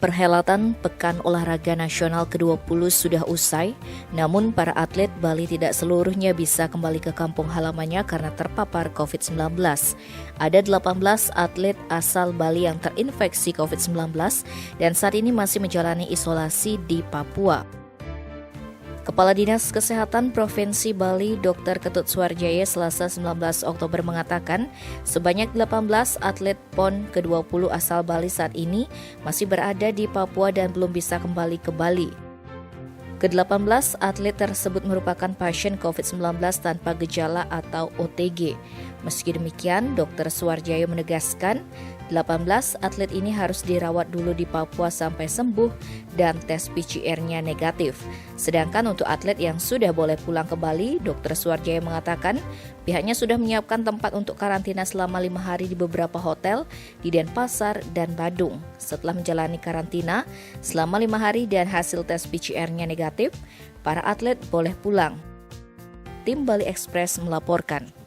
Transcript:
Perhelatan Pekan Olahraga Nasional ke-20 sudah usai, namun para atlet Bali tidak seluruhnya bisa kembali ke kampung halamannya karena terpapar COVID-19. Ada 18 atlet asal Bali yang terinfeksi COVID-19 dan saat ini masih menjalani isolasi di Papua. Kepala Dinas Kesehatan Provinsi Bali, Dr. Ketut Suarjaya, Selasa 19 Oktober mengatakan, sebanyak 18 atlet PON ke-20 asal Bali saat ini masih berada di Papua dan belum bisa kembali ke Bali. Ke-18 atlet tersebut merupakan pasien COVID-19 tanpa gejala atau OTG. Meski demikian, Dr. Suarjaya menegaskan, 18 atlet ini harus dirawat dulu di Papua sampai sembuh dan tes PCR-nya negatif. Sedangkan untuk atlet yang sudah boleh pulang ke Bali, Dr. Suarjaya mengatakan pihaknya sudah menyiapkan tempat untuk karantina selama 5 hari di beberapa hotel di Denpasar dan Badung. Setelah menjalani karantina selama 5 hari dan hasil tes PCR-nya negatif, para atlet boleh pulang. Tim Bali Express melaporkan.